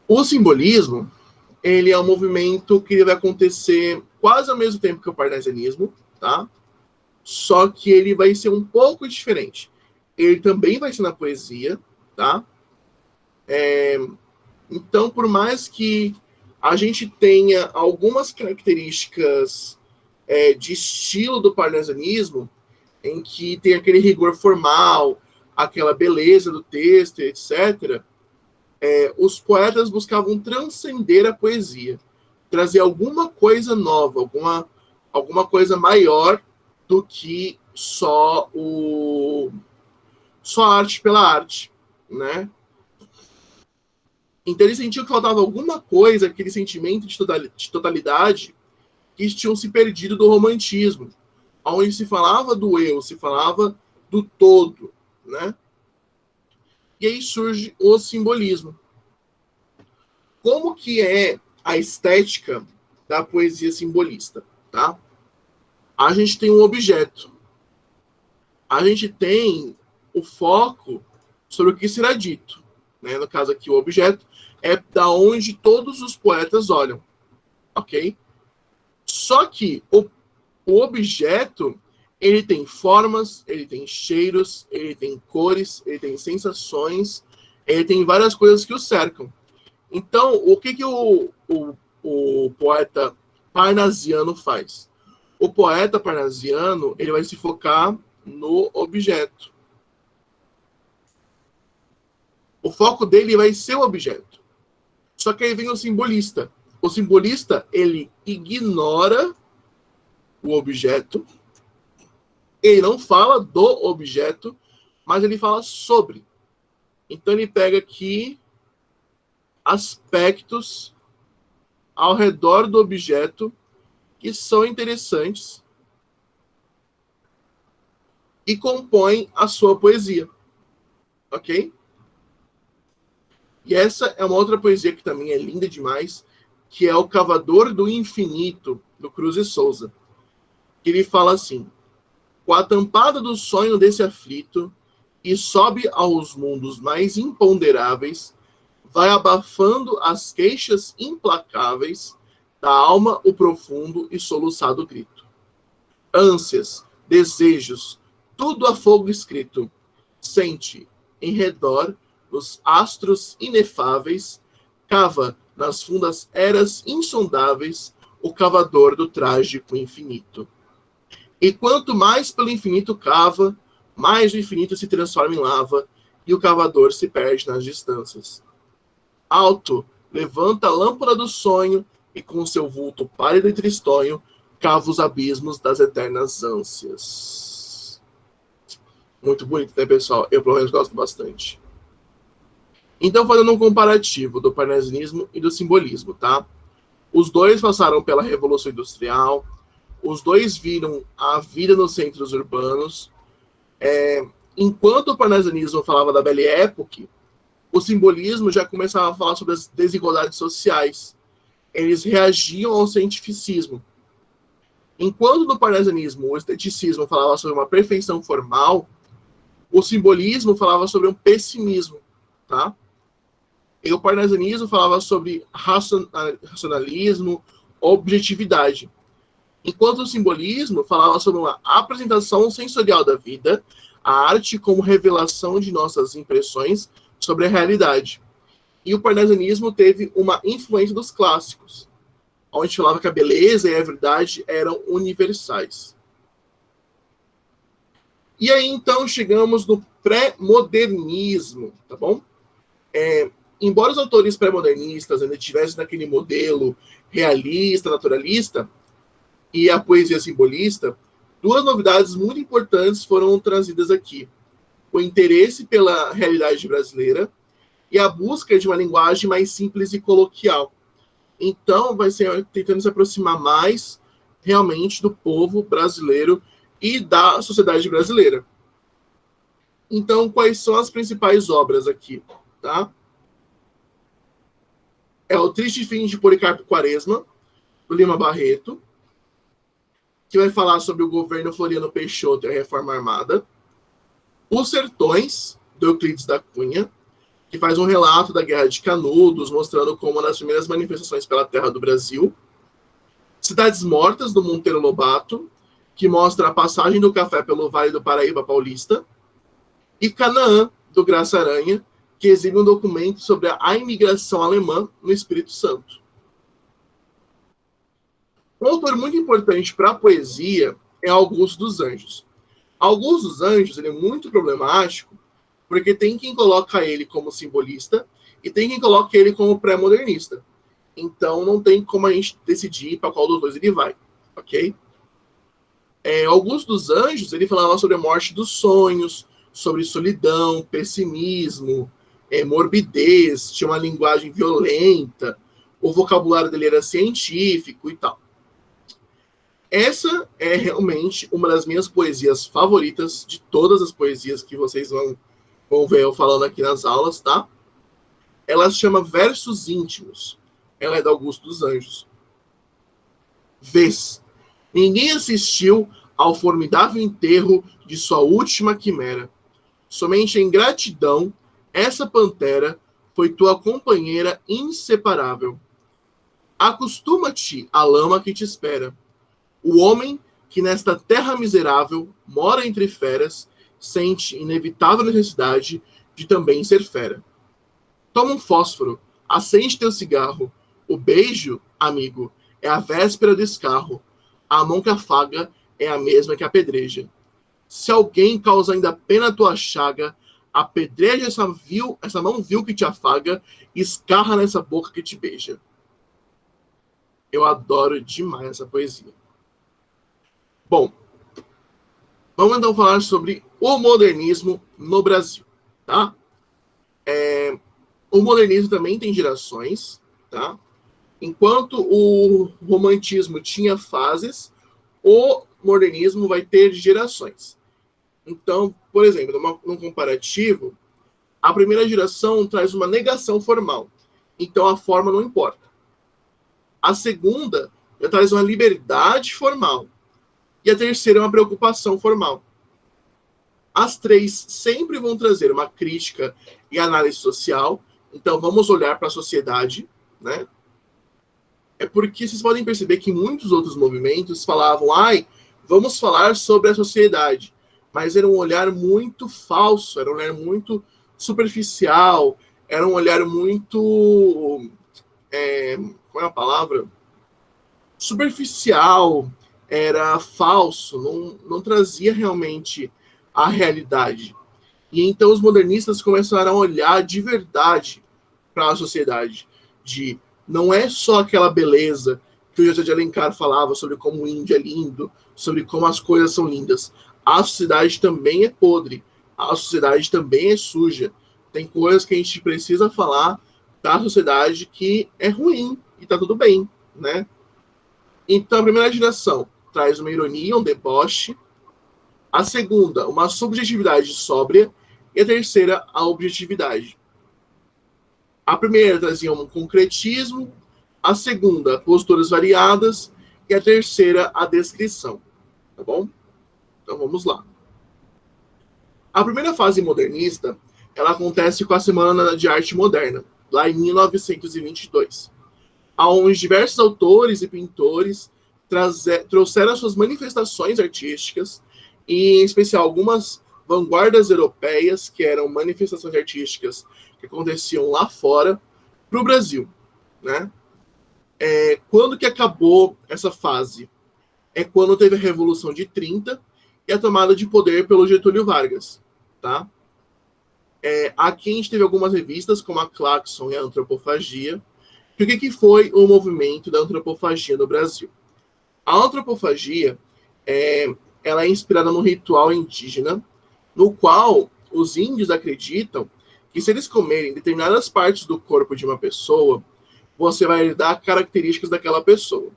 O simbolismo, ele é um movimento que vai acontecer quase ao mesmo tempo que o parnasianismo, tá? Só que ele vai ser um pouco diferente. Ele também vai ser na poesia, tá? Então, por mais que a gente tenha algumas características de estilo do parnasianismo, em que tem aquele rigor formal, aquela beleza do texto, etc., os poetas buscavam transcender a poesia, trazer alguma coisa nova, alguma coisa maior do que só a arte pela arte, né? Então ele sentiu que faltava alguma coisa, aquele sentimento de totalidade que tinham se perdido do romantismo, onde se falava do eu, se falava do todo, né? E aí surge o simbolismo. Como que é a estética da poesia simbolista, tá? A gente tem um objeto. A gente tem o foco sobre o que será dito, né? No caso aqui, o objeto é da onde todos os poetas olham, ok? Só que o objeto, ele tem formas, ele tem cheiros, ele tem cores, ele tem sensações, ele tem várias coisas que o cercam. Então, o que o poeta parnasiano faz? O poeta parnasiano, ele vai se focar no objeto. O foco dele vai ser o objeto. Só que aí vem o simbolista. O simbolista, ele ignora o objeto, ele não fala do objeto, mas ele fala sobre. Então ele pega aqui aspectos ao redor do objeto que são interessantes e compõem a sua poesia. Ok? E essa é uma outra poesia que também é linda demais, que é O Cavador do Infinito, do Cruz e Souza. Que ele fala assim: com a tampada do sonho desse aflito, e sobe aos mundos mais imponderáveis, vai abafando as queixas implacáveis da alma o profundo e soluçado grito. Ânsias, desejos, tudo a fogo escrito, sente em redor os astros inefáveis, cava nas fundas eras insondáveis o cavador do trágico infinito. E quanto mais pelo infinito cava, mais o infinito se transforma em lava e o cavador se perde nas distâncias. Alto, levanta a lâmpada do sonho e com seu vulto pálido e tristonho cava os abismos das eternas ânsias. Muito bonito, né, pessoal? Eu, pelo menos, gosto bastante. Então, fazendo um comparativo do parnasianismo e do simbolismo, tá? Os dois passaram pela Revolução Industrial, os dois viram a vida nos centros urbanos. Enquanto o parnasianismo falava da Belle Époque, o simbolismo já começava a falar sobre as desigualdades sociais. Eles reagiam ao cientificismo. Enquanto no parnasianismo o esteticismo falava sobre uma perfeição formal, o simbolismo falava sobre um pessimismo, tá? E o parnasianismo falava sobre racionalismo, objetividade. Enquanto o simbolismo falava sobre uma apresentação sensorial da vida, a arte como revelação de nossas impressões sobre a realidade. E o parnasianismo teve uma influência dos clássicos, onde falava que a beleza e a verdade eram universais. E aí, então, chegamos no pré-modernismo, tá bom? Embora os autores pré-modernistas ainda tivessem naquele modelo realista, naturalista, e a poesia simbolista, duas novidades muito importantes foram trazidas aqui. O interesse pela realidade brasileira e a busca de uma linguagem mais simples e coloquial. Então, vai ser tentando se aproximar mais realmente do povo brasileiro e da sociedade brasileira. Então, quais são as principais obras aqui? Tá? É o Triste Fim de Policarpo Quaresma, do Lima Barreto, que vai falar sobre o governo Floriano Peixoto e a reforma armada. Os Sertões, do Euclides da Cunha, que faz um relato da Guerra de Canudos, mostrando como uma das primeiras manifestações pela terra do Brasil. Cidades Mortas, do Monteiro Lobato, que mostra a passagem do café pelo Vale do Paraíba Paulista. E Canaã, do Graça Aranha, que exibe um documento sobre a imigração alemã no Espírito Santo. Um autor muito importante para a poesia é Augusto dos Anjos. Augusto dos Anjos ele é muito problemático, porque tem quem coloca ele como simbolista e tem quem coloca ele como pré-modernista. Então não tem como a gente decidir para qual dos dois ele vai, ok? Augusto dos Anjos, ele falava sobre a morte dos sonhos, sobre solidão, pessimismo, morbidez, tinha uma linguagem violenta, o vocabulário dele era científico e tal. Essa é realmente uma das minhas poesias favoritas, de todas as poesias que vocês vão ver eu falando aqui nas aulas, tá? Ela se chama Versos Íntimos. Ela é do Augusto dos Anjos. Vês. Ninguém assistiu ao formidável enterro de sua última quimera. Somente em gratidão, essa pantera foi tua companheira inseparável. Acostuma-te à lama que te espera. O homem que nesta terra miserável mora entre feras sente inevitável necessidade de também ser fera. Toma um fósforo, acende teu cigarro. O beijo, amigo, é a véspera do escarro. A mão que afaga é a mesma que apedreja. Se alguém causa ainda pena a tua chaga, apedreja essa mão vil que te afaga e escarra nessa boca que te beija. Eu adoro demais essa poesia. Bom, vamos então falar sobre o modernismo no Brasil, tá? O modernismo também tem gerações, tá? Enquanto o romantismo tinha fases, o modernismo vai ter gerações. Então, por exemplo, num comparativo, a primeira geração traz uma negação formal. Então, a forma não importa. A segunda já traz uma liberdade formal. E a terceira é uma preocupação formal. As três sempre vão trazer uma crítica e análise social. Então, vamos olhar para a sociedade, né? É porque vocês podem perceber que muitos outros movimentos falavam, vamos falar sobre a sociedade. Mas era um olhar muito falso, era um olhar muito superficial, era um olhar muito... qual é a palavra? Superficial, era falso, não trazia realmente a realidade. E então os modernistas começaram a olhar de verdade para a sociedade. Não é só aquela beleza que o José de Alencar falava sobre como o índio é lindo, sobre como as coisas são lindas. A sociedade também é podre, a sociedade também é suja. Tem coisas que a gente precisa falar da sociedade que é ruim e tá tudo bem, né? Então a primeira geração traz uma ironia, um deboche. A segunda, uma subjetividade sóbria. E a terceira, a objetividade. A primeira trazia um concretismo. A segunda, posturas variadas. E a terceira, a descrição. Tá bom? Então vamos lá. A primeira fase modernista, ela acontece com a Semana de Arte Moderna, lá em 1922. Onde diversos autores e pintores trouxeram suas manifestações artísticas, e em especial algumas vanguardas europeias, que eram manifestações artísticas que aconteciam lá fora, para o Brasil, né? Quando que acabou essa fase? É quando teve a Revolução de 30 e a tomada de poder pelo Getúlio Vargas, tá? Aqui a gente teve algumas revistas, como a Claxon e a Antropofagia. E o que foi o movimento da antropofagia no Brasil? A antropofagia ela é inspirada num ritual indígena, no qual os índios acreditam que se eles comerem determinadas partes do corpo de uma pessoa, você vai herdar características daquela pessoa.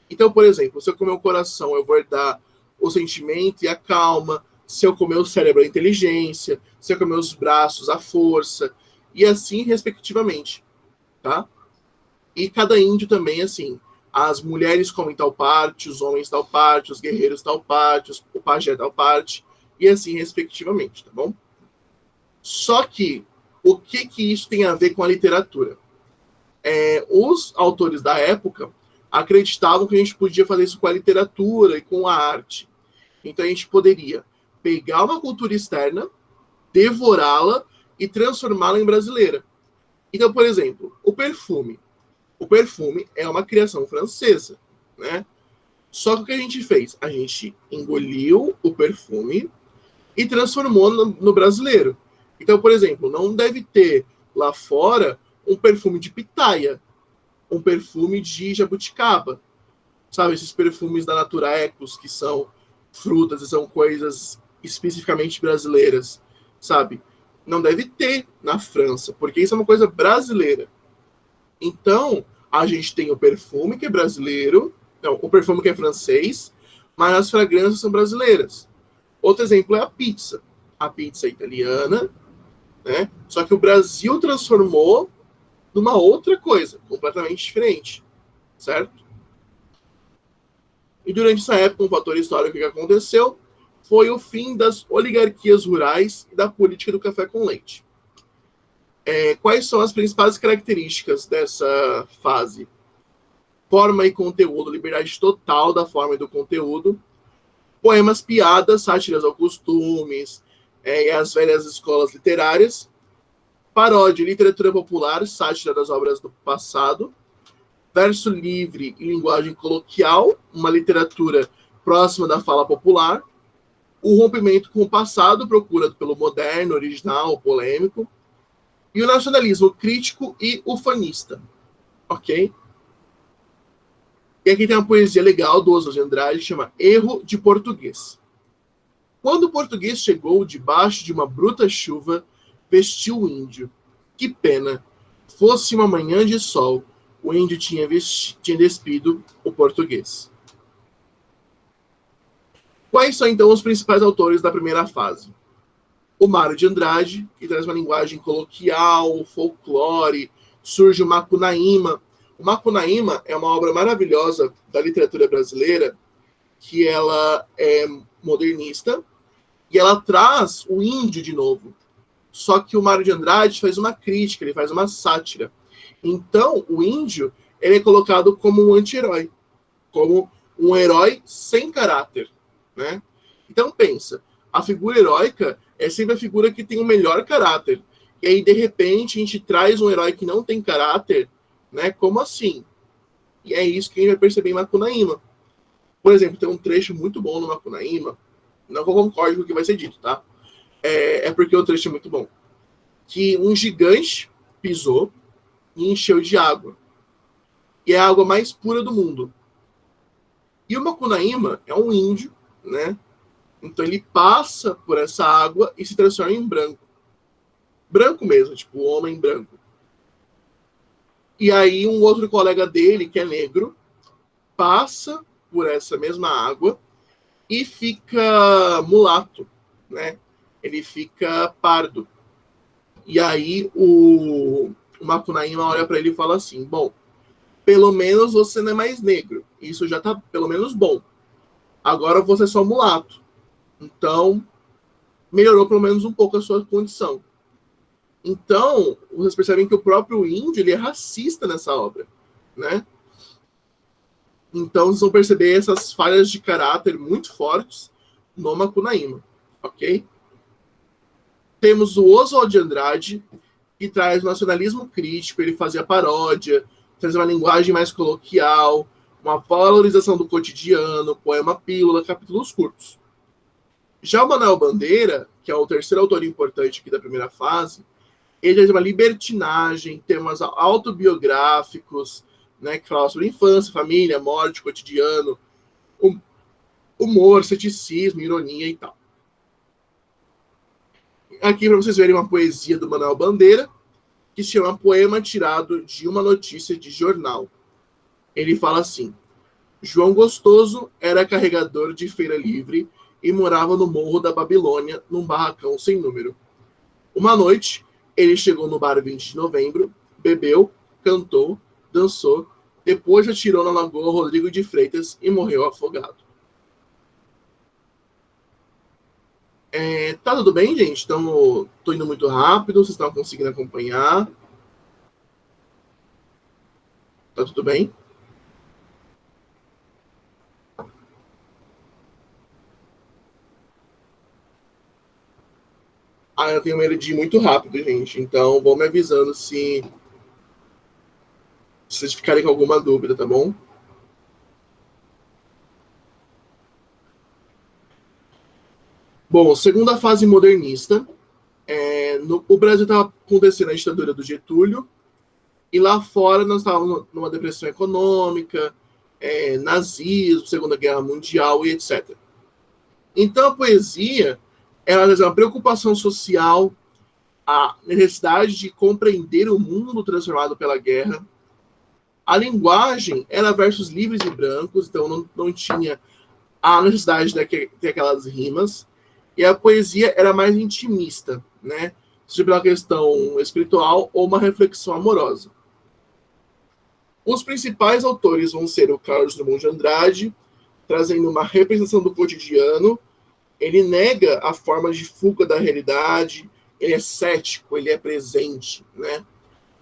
Então, por exemplo, se eu comer o coração, eu vou herdar o sentimento e a calma. Se eu comer o cérebro, a inteligência. Se eu comer os braços, a força. E assim, respectivamente. Tá? E cada índio também, assim, as mulheres comem tal parte, os homens tal parte, os guerreiros tal parte, o pajé tal parte, e assim, respectivamente, tá bom? Só que, o que isso tem a ver com a literatura? Os autores da época acreditavam que a gente podia fazer isso com a literatura e com a arte. Então a gente poderia pegar uma cultura externa, devorá-la e transformá-la em brasileira. Então, por exemplo, o perfume. O perfume é uma criação francesa, né? Só que o que a gente fez? A gente engoliu o perfume e transformou no brasileiro. Então, por exemplo, não deve ter lá fora um perfume de pitaia, um perfume de jabuticaba, sabe? Esses perfumes da Natura Ecos que são frutas e são coisas especificamente brasileiras, sabe? Não deve ter na França, porque isso é uma coisa brasileira. Então, a gente tem o perfume que é brasileiro, não, o perfume que é francês, mas as fragrâncias são brasileiras. Outro exemplo é a pizza. A pizza é italiana, né? Só que o Brasil transformou numa outra coisa, completamente diferente, certo? E durante essa época, um fator histórico que aconteceu foi o fim das oligarquias rurais e da política do café com leite. Quais são as principais características dessa fase? Forma e conteúdo, liberdade total da forma e do conteúdo, poemas, piadas, sátiras ao costumes, e as velhas escolas literárias, paródia, literatura popular, sátira das obras do passado, verso livre e linguagem coloquial, uma literatura próxima da fala popular, o rompimento com o passado, procurado pelo moderno, original, polêmico, e o nacionalismo crítico e ufanista. Ok? E aqui tem uma poesia legal do Oswald de Andrade, que chama Erro de Português. Quando o português chegou debaixo de uma bruta chuva, vestiu o índio. Que pena! Fosse uma manhã de sol, o índio tinha despido o português. Quais são, então, os principais autores da primeira fase? O Mário de Andrade, que traz uma linguagem coloquial, folclore, surge o Macunaíma. O Macunaíma é uma obra maravilhosa da literatura brasileira, que ela é modernista, e ela traz o índio de novo. Só que o Mário de Andrade faz uma crítica, ele faz uma sátira. Então, o índio ele é colocado como um anti-herói, como um herói sem caráter, né? Então, pensa, a figura heróica é sempre a figura que tem o melhor caráter. E aí, de repente, a gente traz um herói que não tem caráter, né? Como assim? E é isso que a gente vai perceber em Macunaíma. Por exemplo, tem um trecho muito bom no Macunaíma, não concordo com o que vai ser dito, tá? É porque o trecho é muito bom. Que um gigante pisou e encheu de água. E é a água mais pura do mundo. E o Macunaíma é um índio, né? Então ele passa por essa água e se transforma em branco. Branco mesmo, tipo homem branco. E aí um outro colega dele, que é negro, passa por essa mesma água e fica mulato, né? Ele fica pardo. E aí o Macunaíma olha para ele e fala assim, bom, pelo menos você não é mais negro. Isso já tá pelo menos bom. Agora você é só mulato. Então, melhorou pelo menos um pouco a sua condição. Então, vocês percebem que o próprio índio ele é racista nessa obra, né? Então, vocês vão perceber essas falhas de caráter muito fortes no Macunaíma, ok? Temos o Oswald de Andrade, que traz o nacionalismo crítico, ele fazia paródia, traz uma linguagem mais coloquial, uma valorização do cotidiano, poema pílula, capítulos curtos. Já o Manuel Bandeira, que é o terceiro autor importante aqui da primeira fase, ele traz uma libertinagem, temas autobiográficos, né, que falam sobre infância, família, morte, cotidiano, humor, ceticismo, ironia e tal. Aqui para vocês verem uma poesia do Manuel Bandeira, que se chama Poema Tirado de uma Notícia de Jornal. Ele fala assim, João Gostoso era carregador de feira livre e morava no Morro da Babilônia, num barracão sem número. Uma noite, ele chegou no bar 20 de novembro, bebeu, cantou, dançou, depois atirou na Lagoa Rodrigo de Freitas e morreu afogado. Tá tudo bem, gente? Tô indo muito rápido, vocês estão conseguindo acompanhar? Tá tudo bem? Eu tenho medo de ir muito rápido, gente. Então, vão me avisando se vocês ficarem com alguma dúvida, tá bom? Bom, segunda fase modernista. O Brasil estava acontecendo a ditadura do Getúlio, e lá fora nós estávamos numa depressão econômica, nazismo, Segunda Guerra Mundial e etc. Então, a poesia, ela traz uma preocupação social, a necessidade de compreender o mundo transformado pela guerra. A linguagem era versos livres e brancos, então não tinha a necessidade de ter aquelas rimas. E a poesia era mais intimista, né? Seja pela questão espiritual ou uma reflexão amorosa. Os principais autores vão ser o Carlos Drummond de Andrade, trazendo uma representação do cotidiano. Ele nega a forma de fuga da realidade, ele é cético, ele é presente, né?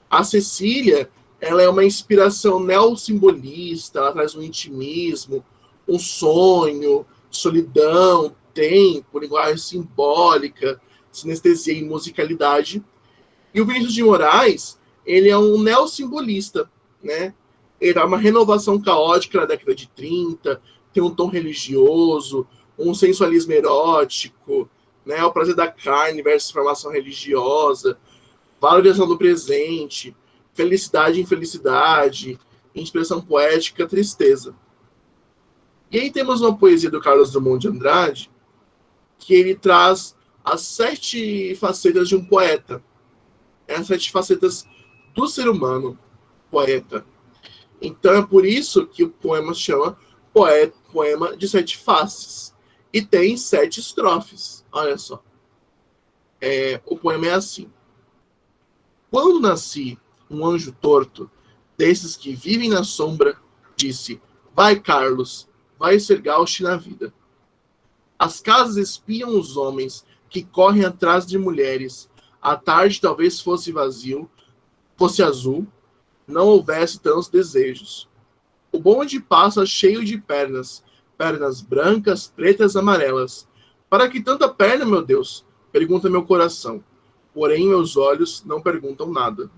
A Cecília, ela é uma inspiração neossimbolista, ela traz um intimismo, um sonho, solidão, tempo, linguagem simbólica, sinestesia e musicalidade. E o Vinícius de Moraes, ele é um neossimbolista, né? Ele dá uma renovação caótica na década de 30, tem um tom religioso, um sensualismo erótico, né? O prazer da carne versus formação religiosa, valorização do presente, felicidade e infelicidade, expressão poética, tristeza. E aí temos uma poesia do Carlos Drummond de Andrade, que ele traz as 7 facetas de um poeta. As 7 facetas do ser humano, poeta. Então é por isso que o poema se chama Poema de 7 faces. E tem 7 estrofes. Olha só. O poema é assim. Quando nasci, um anjo torto, desses que vivem na sombra, disse: vai, Carlos, vai ser gauche na vida. As casas espiam os homens que correm atrás de mulheres. A tarde talvez fosse azul, não houvesse tantos desejos. O bonde passa cheio de pernas brancas, pretas, amarelas. Para que tanta perna, meu Deus? Pergunta meu coração. Porém, meus olhos não perguntam nada.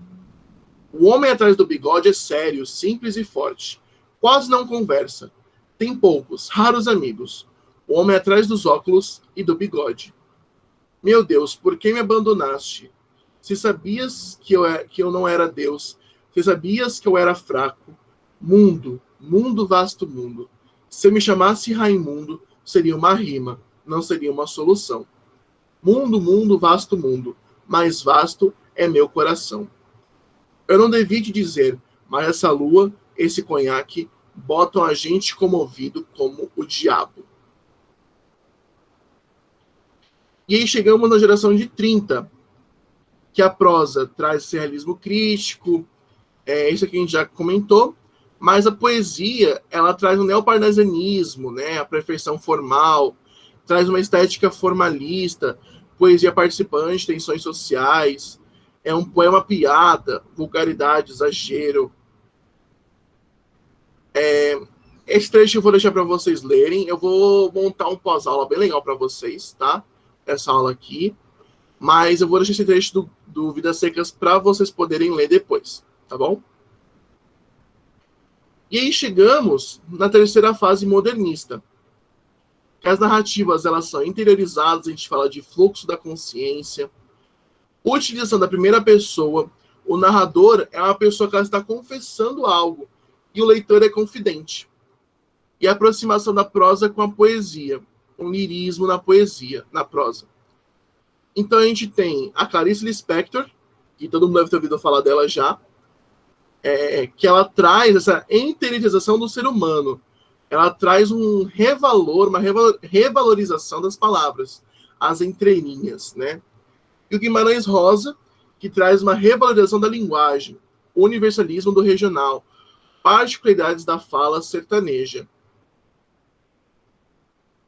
O homem atrás do bigode é sério, simples e forte. Quase não conversa. Tem poucos, raros amigos. O homem atrás dos óculos e do bigode. Meu Deus, por que me abandonaste? Se sabias que eu não era Deus, se sabias que eu era fraco. Mundo, vasto mundo. Se eu me chamasse Raimundo, seria uma rima, não seria uma solução. Mundo, vasto mundo. Mais vasto é meu coração. Eu não devia te dizer, mas essa lua, esse conhaque, botam a gente comovido como o diabo. E aí chegamos na geração de 30, que a prosa traz esse realismo crítico, isso aqui a gente já comentou, mas a poesia, ela traz um neoparnasianismo, né, a perfeição formal, traz uma estética formalista, poesia participante, tensões sociais, é um poema piada, vulgaridade, exagero. Esse trecho eu vou deixar para vocês lerem, eu vou montar um pós-aula bem legal para vocês, tá? Essa aula aqui, mas eu vou deixar esse trecho do Vidas Secas para vocês poderem ler depois, tá bom? E aí chegamos na terceira fase modernista. As narrativas, elas são interiorizadas, a gente fala de fluxo da consciência, utilização da primeira pessoa, o narrador é uma pessoa que ela está confessando algo, e o leitor é confidente. E a aproximação da prosa com a poesia, um lirismo na poesia, na prosa. Então a gente tem a Clarice Lispector, que todo mundo deve ter ouvido falar dela já, que ela traz essa interiorização do ser humano. Ela traz um revalor, uma revalorização das palavras, as entrelinhas, né? E o Guimarães Rosa, que traz uma revalorização da linguagem, o universalismo do regional, particularidades da fala sertaneja.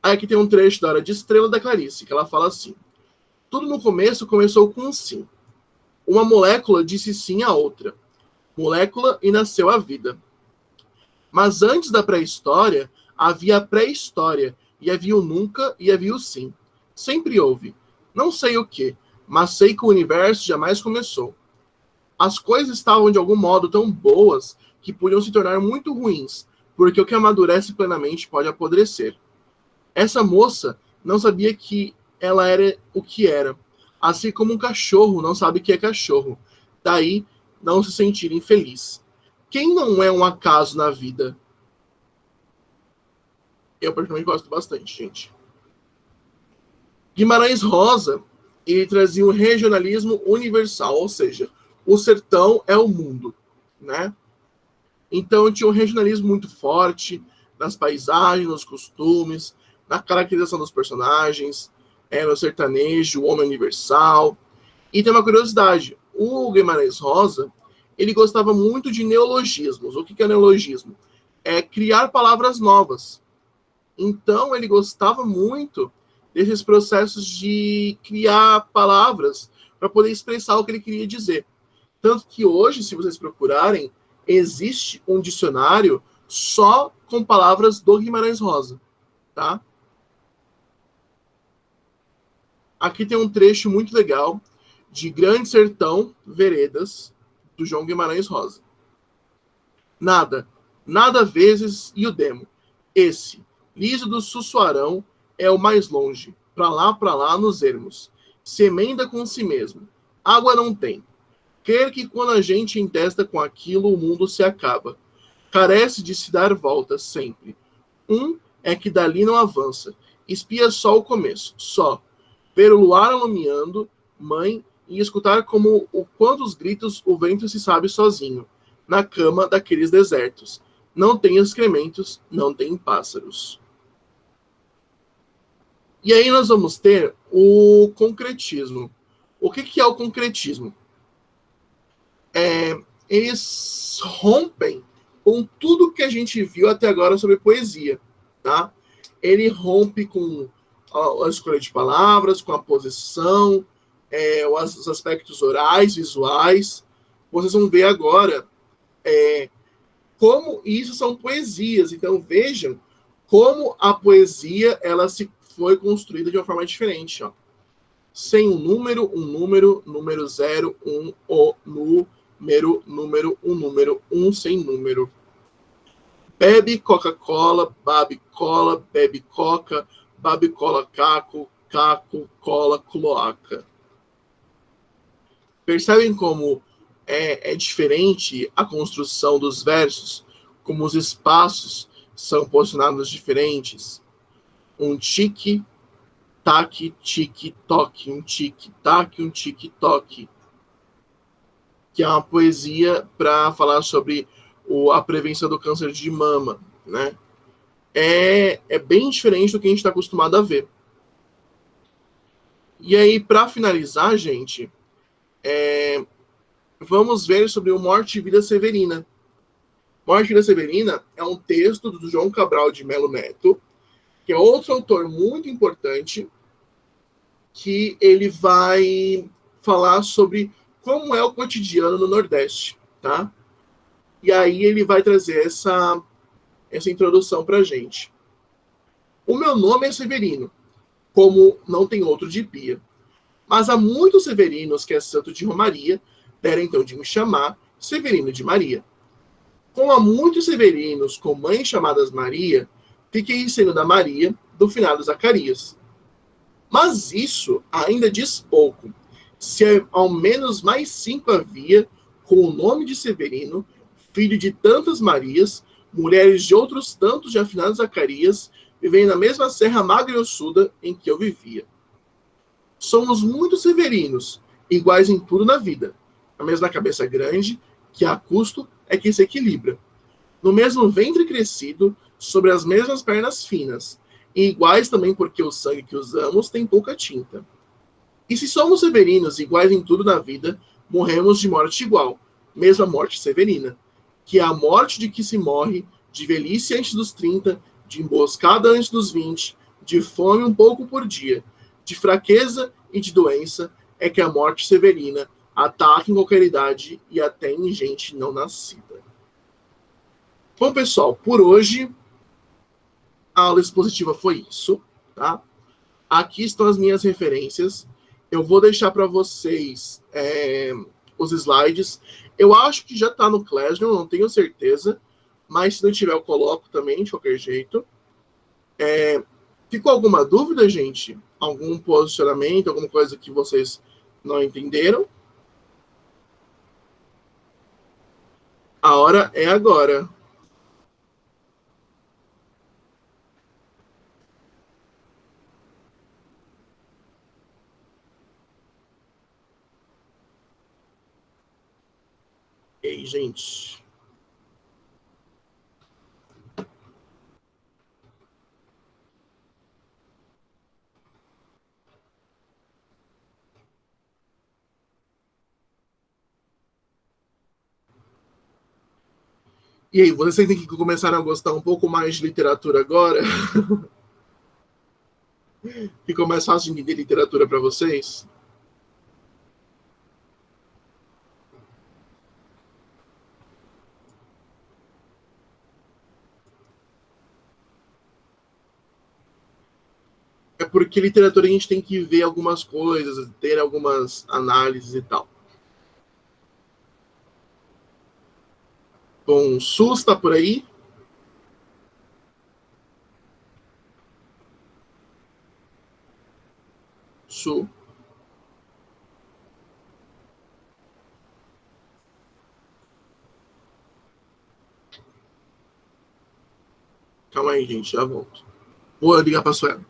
Aí aqui tem um trecho da Hora de Estrela da Clarice, que ela fala assim: tudo no começo começou com um sim. Uma molécula disse sim à outra. Molécula e nasceu a vida. Mas antes da pré-história, havia a pré-história, e havia o nunca e havia o sim. Sempre houve. Não sei o que, mas sei que o universo jamais começou. As coisas estavam de algum modo tão boas que podiam se tornar muito ruins, porque o que amadurece plenamente pode apodrecer. Essa moça não sabia que ela era o que era, assim como um cachorro não sabe que é cachorro. Daí, não se sentir infeliz. Quem não é um acaso na vida? Eu, particularmente, gosto bastante, gente. Guimarães Rosa, ele trazia um regionalismo universal, ou seja, o sertão é o mundo, né? Então tinha um regionalismo muito forte nas paisagens, nos costumes, na caracterização dos personagens, no sertanejo, o homem universal. E tem uma curiosidade, o Guimarães Rosa, ele gostava muito de neologismos. O que é neologismo? É criar palavras novas. Então ele gostava muito desses processos de criar palavras para poder expressar o que ele queria dizer. Tanto que hoje, se vocês procurarem, existe um dicionário só com palavras do Guimarães Rosa, tá? Aqui tem um trecho muito legal de Grande Sertão, Veredas, do João Guimarães Rosa. Nada vezes e o demo. Esse, liso do Sussuarão, é o mais longe, pra lá nos ermos. Se emenda com si mesmo. Água não tem. Quer que quando a gente entesta com aquilo, o mundo se acaba. Carece de se dar volta sempre. É que dali não avança. Espia só o começo, só. Ver o luar alumiando, mãe, e escutar como o quantos gritos o vento se sabe sozinho, na cama daqueles desertos. Não tem excrementos, não tem pássaros. E aí nós vamos ter o concretismo. O que é o concretismo? Eles rompem com tudo que a gente viu até agora sobre poesia, tá? Ele rompe com a escolha de palavras, com a posição, os aspectos orais, visuais. Vocês vão ver agora como isso são poesias. Então vejam como a poesia ela se foi construída de uma forma diferente. Ó. Sem um número, número 0, o número, sem número. Bebe Coca-Cola, babe cola, bebe coca, babe cola caco, caco, cola, cloaca. Percebem como é diferente a construção dos versos, como os espaços são posicionados diferentes. Um tique, taque, tique, toque, um tique, taque, um tique, toque. Que é uma poesia para falar sobre a prevenção do câncer de mama, né? É bem diferente do que a gente está acostumado a ver. E aí, para finalizar, gente, vamos ver sobre o Morte e Vida Severina. Morte e Vida Severina é um texto do João Cabral de Melo Neto, que é outro autor muito importante, que ele vai falar sobre como é o cotidiano no Nordeste, tá? E aí ele vai trazer essa introdução para a gente. O meu nome é Severino, como não tem outro de pia. Mas há muitos Severinos que é santo de Romaria, deram então de me chamar Severino de Maria. Como há muitos Severinos com mães chamadas Maria, fiquei sendo da Maria, do finado Zacarias. Mas isso ainda diz pouco, se ao menos mais 5 havia, com o nome de Severino, filho de tantas Marias, mulheres de outros tantos de afinado Zacarias, vivendo na mesma serra magra e ossuda em que eu vivia. Somos muitos severinos, iguais em tudo na vida. A mesma cabeça grande, que a custo é que se equilibra. No mesmo ventre crescido, sobre as mesmas pernas finas, e iguais também porque o sangue que usamos tem pouca tinta. E se somos severinos, iguais em tudo na vida, morremos de morte igual, mesma morte severina, que é a morte de que se morre, de velhice antes dos 30, de emboscada antes dos 20, de fome um pouco por dia, de fraqueza e de doença, é que a morte severina ataca em qualquer idade e até em gente não nascida. Bom, pessoal, por hoje a aula expositiva foi isso, tá? Aqui estão as minhas referências. Eu vou deixar para vocês os slides. Eu acho que já está no Classroom, não tenho certeza, mas se não tiver eu coloco também, de qualquer jeito. Ficou alguma dúvida, gente? Algum posicionamento, alguma coisa que vocês não entenderam? A hora é agora. E aí, gente? E aí, vocês sentem que começaram a gostar um pouco mais de literatura agora? Ficou mais fácil de entender literatura para vocês? É porque literatura a gente tem que ver algumas coisas, ter algumas análises e tal. Bom, SUS tá por aí? Su. Calma aí, gente, já volto. Vou ligar pra Suela.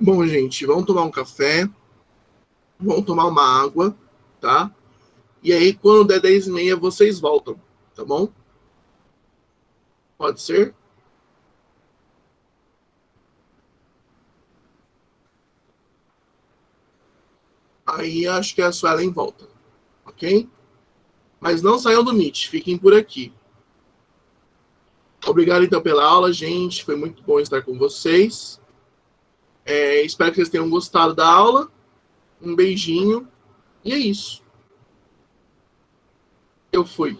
Bom, gente, vamos tomar um café, vamos tomar uma água, tá? E aí, quando der 10h30, vocês voltam, tá bom? Pode ser? Aí acho que a Suelen volta, ok? Mas não saiam do Meet, fiquem por aqui. Obrigado então pela aula, gente. Foi muito bom estar com vocês. Espero que vocês tenham gostado da aula. Um beijinho. E é isso. Eu fui.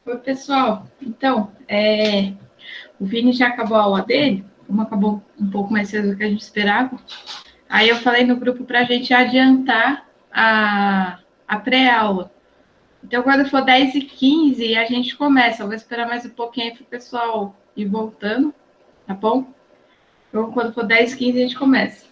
Oi, pessoal. Então, o Vini já acabou a aula dele, como acabou um pouco mais cedo do que a gente esperava. Aí eu falei no grupo para a gente adiantar a pré-aula. Então, quando for 10h15, a gente começa. Eu vou esperar mais um pouquinho para o pessoal ir voltando, tá bom? Então, quando for 10h15, a gente começa.